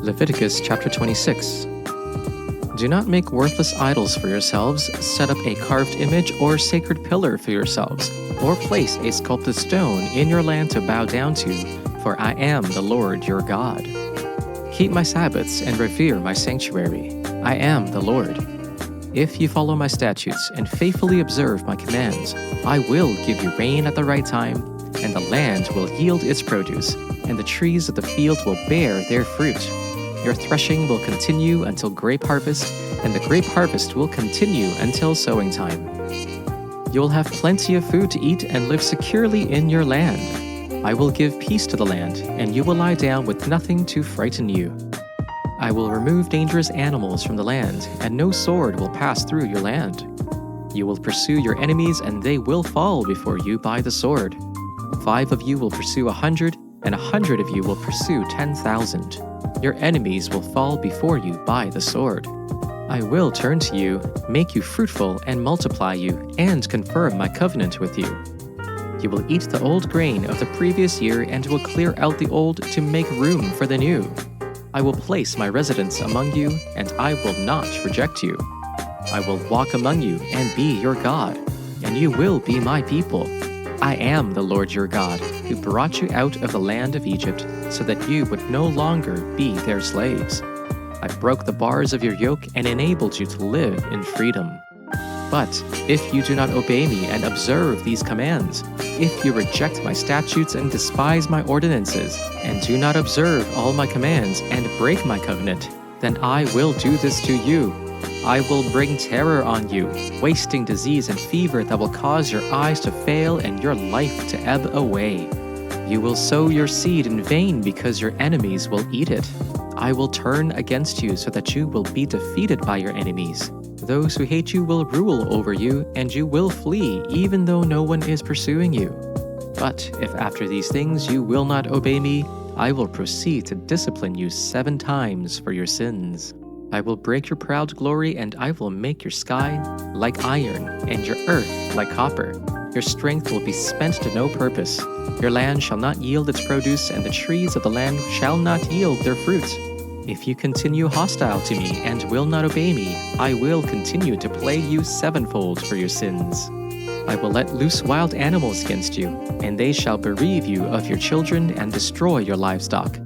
Leviticus Chapter 26. Do not make worthless idols for yourselves, set up a carved image or sacred pillar for yourselves, or place a sculpted stone in your land to bow down to, for I am the Lord your God. Keep my Sabbaths and revere my sanctuary. I am the Lord. If you follow my statutes and faithfully observe my commands, I will give you rain at the right time, and the land will yield its produce, and the trees of the field will bear their fruit. Your threshing will continue until grape harvest, and the grape harvest will continue until sowing time. You will have plenty of food to eat and live securely in your land. I will give peace to the land, and you will lie down with nothing to frighten you. I will remove dangerous animals from the land, and no sword will pass through your land. You will pursue your enemies, and they will fall before you by the sword. 5 of you will pursue 100, and 100 of you will pursue 10,000. Your enemies will fall before you by the sword. I will turn to you, make you fruitful, and multiply you, and confirm my covenant with you. You will eat the old grain of the previous year and will clear out the old to make room for the new. I will place my residence among you, and I will not reject you. I will walk among you and be your God, and you will be my people. I am the Lord your God, who brought you out of the land of Egypt, so that you would no longer be their slaves. I broke the bars of your yoke and enabled you to live in freedom. But if you do not obey me and observe these commands, if you reject my statutes and despise my ordinances, and do not observe all my commands and break my covenant, then I will do this to you. I will bring terror on you, wasting disease and fever that will cause your eyes to fail and your life to ebb away. You will sow your seed in vain because your enemies will eat it. I will turn against you so that you will be defeated by your enemies. Those who hate you will rule over you, and you will flee even though no one is pursuing you. But if after these things you will not obey me, I will proceed to discipline you 7 times for your sins. I will break your proud glory, and I will make your sky like iron, and your earth like copper. Your strength will be spent to no purpose. Your land shall not yield its produce, and the trees of the land shall not yield their fruit. If you continue hostile to me and will not obey me, I will continue to plague you 7-fold for your sins. I will let loose wild animals against you, and they shall bereave you of your children and destroy your livestock.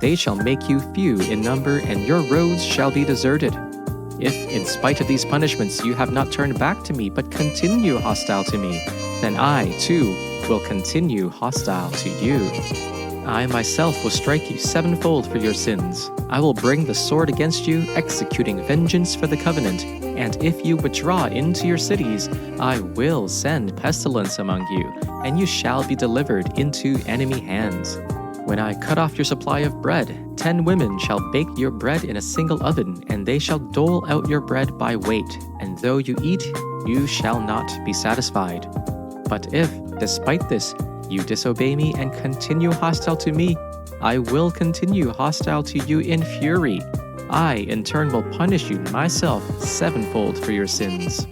They shall make you few in number, and your roads shall be deserted. If, in spite of these punishments, you have not turned back to me, but continue hostile to me, then I, too, will continue hostile to you. I myself will strike you 7-fold for your sins. I will bring the sword against you, executing vengeance for the covenant. And if you withdraw into your cities, I will send pestilence among you, and you shall be delivered into enemy hands. When I cut off your supply of bread, 10 women shall bake your bread in a single oven, and they shall dole out your bread by weight. And though you eat, you shall not be satisfied. But if, despite this, you disobey me and continue hostile to me, I will continue hostile to you in fury. I, in turn, will punish you myself 7-fold for your sins.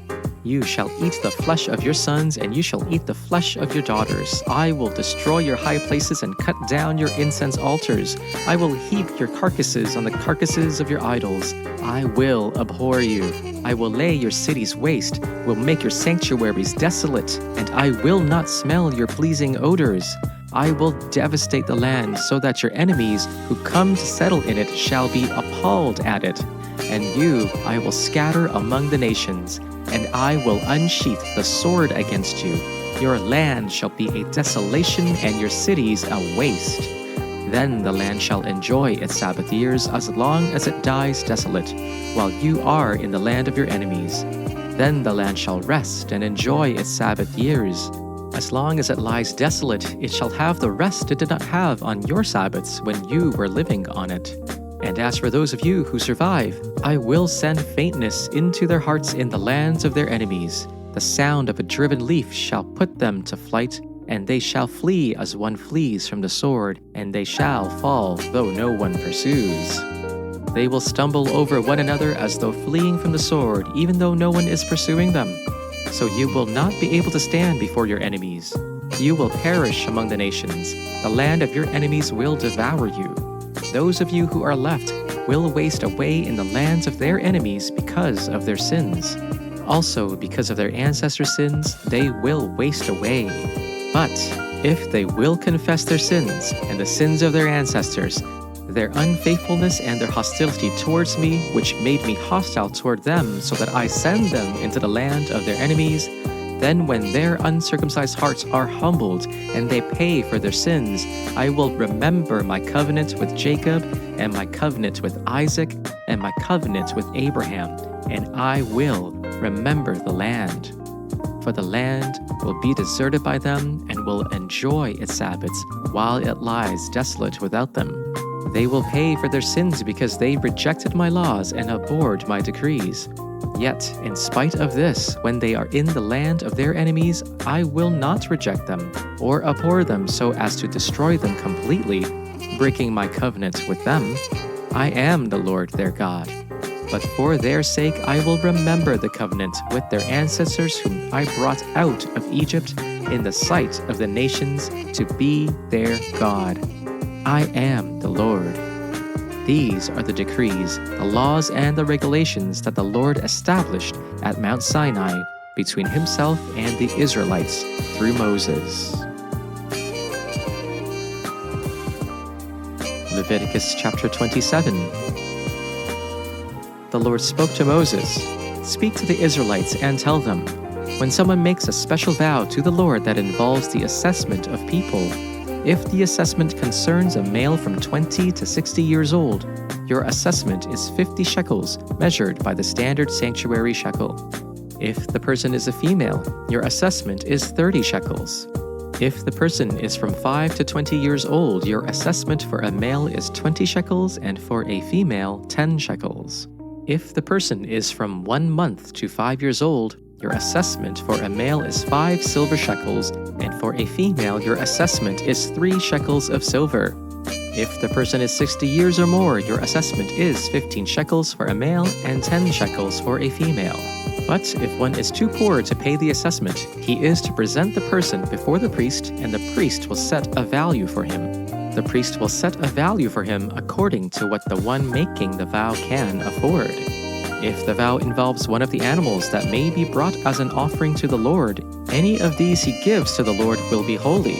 You shall eat the flesh of your sons, and you shall eat the flesh of your daughters. I will destroy your high places and cut down your incense altars. I will heap your carcasses on the carcasses of your idols. I will abhor you. I will lay your cities waste, will make your sanctuaries desolate, and I will not smell your pleasing odors. I will devastate the land so that your enemies who come to settle in it shall be appalled at it. And you I will scatter among the nations, and I will unsheath the sword against you. Your land shall be a desolation, and your cities a waste. Then the land shall enjoy its Sabbath years as long as it dies desolate, while you are in the land of your enemies. Then the land shall rest and enjoy its Sabbath years. As long as it lies desolate, it shall have the rest it did not have on your Sabbaths when you were living on it. And as for those of you who survive, I will send faintness into their hearts in the lands of their enemies. The sound of a driven leaf shall put them to flight, and they shall flee as one flees from the sword, and they shall fall though no one pursues. They will stumble over one another as though fleeing from the sword, even though no one is pursuing them. So you will not be able to stand before your enemies. You will perish among the nations. The land of your enemies will devour you. those of you who are left will waste away in the lands of their enemies because of their sins. Also, because of their ancestors' sins, they will waste away. But if they will confess their sins and the sins of their ancestors, their unfaithfulness and their hostility towards me, which made me hostile toward them so that I send them into the land of their enemies, then when their uncircumcised hearts are humbled and they pay for their sins, I will remember my covenant with Jacob and my covenant with Isaac and my covenant with Abraham, and I will remember the land. For the land will be deserted by them and will enjoy its Sabbaths while it lies desolate without them. They will pay for their sins because they rejected my laws and abhorred my decrees. Yet, in spite of this, when they are in the land of their enemies, I will not reject them or abhor them so as to destroy them completely, breaking my covenant with them. I am the Lord their God. But for their sake I will remember the covenant with their ancestors whom I brought out of Egypt in the sight of the nations to be their God. I am the Lord. These are the decrees, the laws, and the regulations that the Lord established at Mount Sinai between himself and the Israelites through Moses. Leviticus Chapter 27. The Lord spoke to Moses, "Speak to the Israelites and tell them, when someone makes a special vow to the Lord that involves the assessment of people, if the assessment concerns a male from 20 to 60 years old, your assessment is 50 shekels measured by the standard sanctuary shekel. If the person is a female, your assessment is 30 shekels. If the person is from 5 to 20 years old, your assessment for a male is 20 shekels and for a female 10 shekels. If the person is from 1 month to 5 years old, your assessment for a male is 5 silver shekels, and for a female your assessment is 3 shekels of silver. If the person is 60 years or more, your assessment is 15 shekels for a male and 10 shekels for a female. But if one is too poor to pay the assessment, he is to present the person before the priest, and the priest will set a value for him. The priest will set a value for him according to what the one making the vow can afford. If the vow involves one of the animals that may be brought as an offering to the Lord, any of these he gives to the Lord will be holy.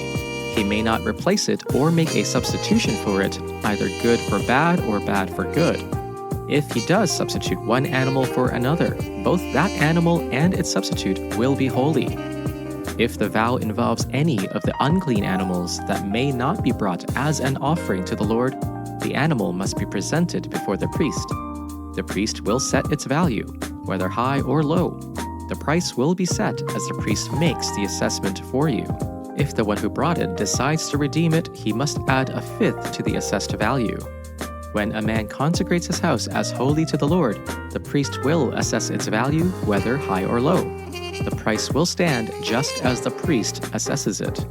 He may not replace it or make a substitution for it, either good for bad or bad for good. If he does substitute one animal for another, both that animal and its substitute will be holy. If the vow involves any of the unclean animals that may not be brought as an offering to the Lord, the animal must be presented before the priest. The priest will set its value, whether high or low. The price will be set as the priest makes the assessment for you. If the one who brought it decides to redeem it, he must add a fifth to the assessed value. When a man consecrates his house as holy to the Lord, the priest will assess its value, whether high or low. The price will stand just as the priest assesses it.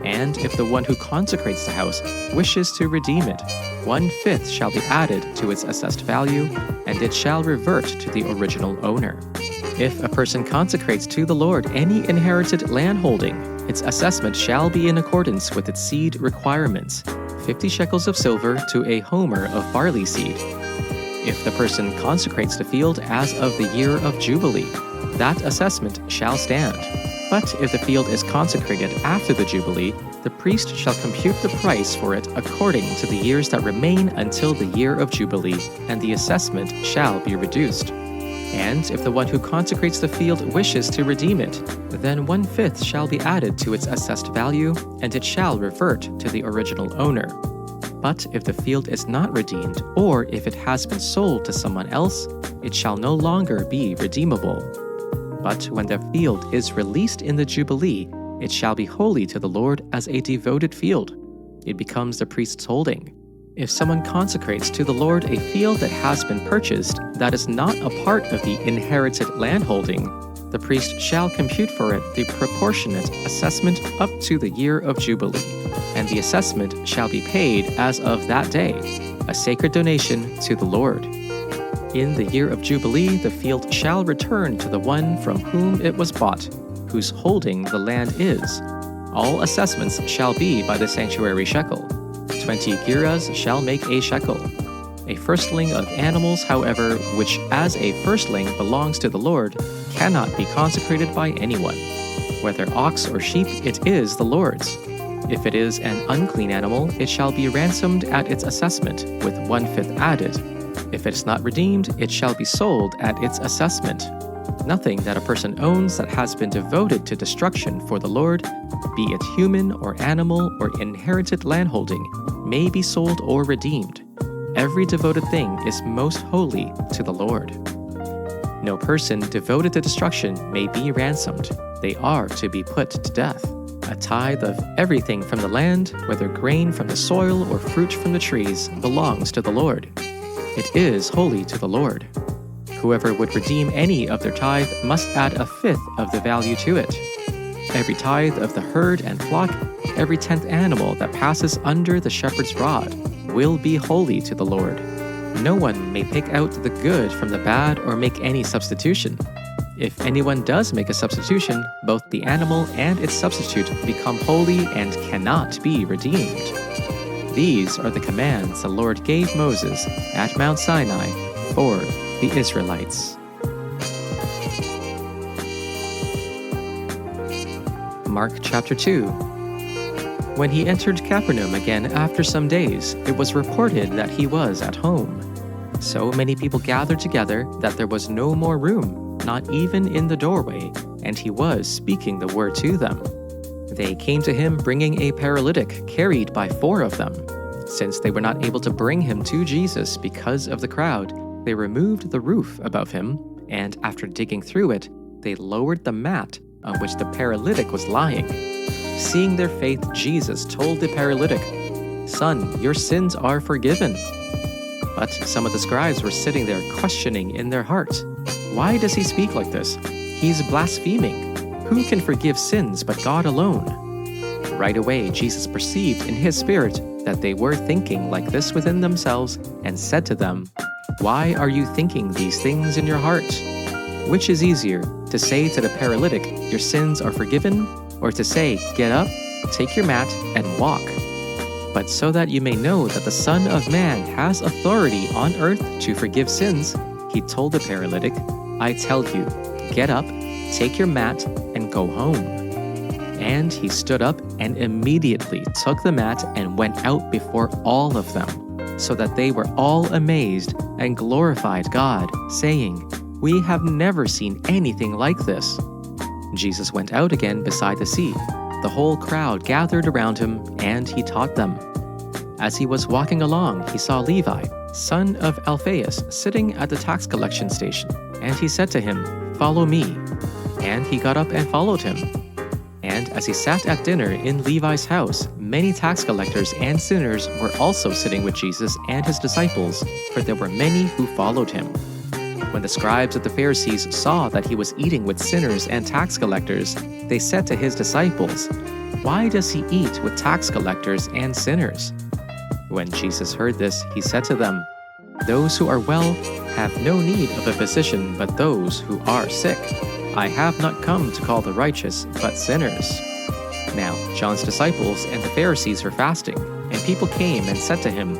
And if the one who consecrates the house wishes to redeem it, 1/5 shall be added to its assessed value, and it shall revert to the original owner. If a person consecrates to the Lord any inherited landholding, its assessment shall be in accordance with its seed requirements, 50 shekels of silver to a homer of barley seed. If the person consecrates the field as of the year of Jubilee, that assessment shall stand. But if the field is consecrated after the Jubilee, the priest shall compute the price for it according to the years that remain until the year of Jubilee, and the assessment shall be reduced. And if the one who consecrates the field wishes to redeem it, then 1/5 shall be added to its assessed value, and it shall revert to the original owner. But if the field is not redeemed, or if it has been sold to someone else, it shall no longer be redeemable. But when the field is released in the Jubilee, it shall be holy to the Lord as a devoted field. It becomes the priest's holding. If someone consecrates to the Lord a field that has been purchased, that is not a part of the inherited landholding, the priest shall compute for it the proportionate assessment up to the year of Jubilee, and the assessment shall be paid as of that day, a sacred donation to the Lord. In the year of Jubilee, the field shall return to the one from whom it was bought, whose holding the land is. All assessments shall be by the sanctuary shekel, 20 gerahs shall make a shekel. A firstling of animals, however, which as a firstling belongs to the Lord, cannot be consecrated by anyone. Whether ox or sheep, it is the Lord's. If it is an unclean animal, it shall be ransomed at its assessment, with 1/5 added. If it is not redeemed, it shall be sold at its assessment. Nothing that a person owns that has been devoted to destruction for the Lord, be it human or animal or inherited landholding, may be sold or redeemed. Every devoted thing is most holy to the Lord. No person devoted to destruction may be ransomed. They are to be put to death. A tithe of everything from the land, whether grain from the soil or fruit from the trees, belongs to the Lord. It is holy to the Lord. Whoever would redeem any of their tithe must add 1/5 of the value to it. Every tithe of the herd and flock, every 10th animal that passes under the shepherd's rod, will be holy to the Lord. No one may pick out the good from the bad or make any substitution. If anyone does make a substitution, both the animal and its substitute become holy and cannot be redeemed. These are the commands the Lord gave Moses at Mount Sinai for the Israelites. Mark chapter 2. When he entered Capernaum again after some days, it was reported that he was at home. So many people gathered together that there was no more room, not even in the doorway, and he was speaking the word to them. They came to him bringing a paralytic carried by 4 of them. Since they were not able to bring him to Jesus because of the crowd, they removed the roof above him, and after digging through it, they lowered the mat on which the paralytic was lying. Seeing their faith, Jesus told the paralytic, "Son, your sins are forgiven." But some of the scribes were sitting there questioning in their hearts, "Why does he speak like this? He's blaspheming. Who can forgive sins but God alone?" Right away, Jesus perceived in his spirit that they were thinking like this within themselves and said to them, "Why are you thinking these things in your heart? Which is easier, to say to the paralytic, 'Your sins are forgiven,' or to say, 'Get up, take your mat, and walk'? But so that you may know that the Son of Man has authority on earth to forgive sins," he told the paralytic, "I tell you, get up, take your mat, and go home." And he stood up and immediately took the mat and went out before all of them, so that they were all amazed and glorified God, saying, "We have never seen anything like this." Jesus went out again beside the sea. The whole crowd gathered around him, and he taught them. As he was walking along, he saw Levi, son of Alphaeus, sitting at the tax collection station, and he said to him, "Follow me." And he got up and followed him. And as he sat at dinner in Levi's house, many tax collectors and sinners were also sitting with Jesus and his disciples, for there were many who followed him. When the scribes of the Pharisees saw that he was eating with sinners and tax collectors, they said to his disciples, "Why does he eat with tax collectors and sinners?" When Jesus heard this, he said to them, "Those who are well have no need of a physician, but those who are sick. I have not come to call the righteous, but sinners." Now John's disciples and the Pharisees were fasting, and people came and said to him,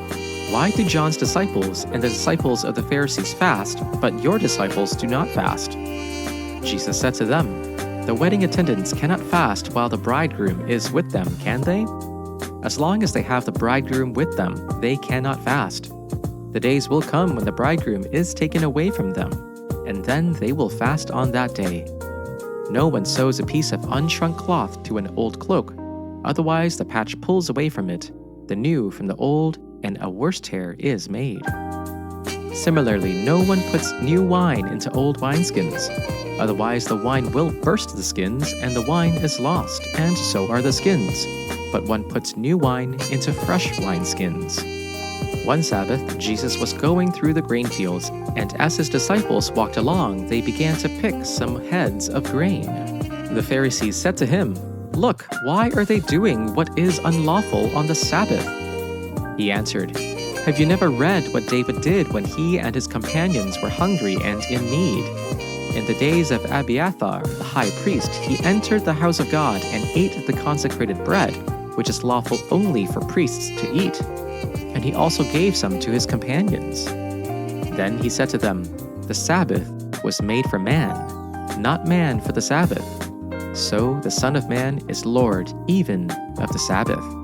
"Why do John's disciples and the disciples of the Pharisees fast, but your disciples do not fast?" Jesus said to them, "The wedding attendants cannot fast while the bridegroom is with them, can they? As long as they have the bridegroom with them, they cannot fast. The days will come when the bridegroom is taken away from them, and then they will fast on that day. No one sews a piece of unshrunk cloth to an old cloak, otherwise the patch pulls away from it, the new from the old, and a worse tear is made. Similarly, no one puts new wine into old wineskins, otherwise the wine will burst the skins, and the wine is lost, and so are the skins. But one puts new wine into fresh wineskins." One Sabbath, Jesus was going through the grain fields, and as his disciples walked along, they began to pick some heads of grain. The Pharisees said to him, "Look, why are they doing what is unlawful on the Sabbath?" He answered, "Have you never read what David did when he and his companions were hungry and in need? In the days of Abiathar, the high priest, he entered the house of God and ate the consecrated bread, which is lawful only for priests to eat. And he also gave some to his companions. Then he said to them, The Sabbath was made for man, not man for the Sabbath. So the Son of Man is Lord even of the Sabbath.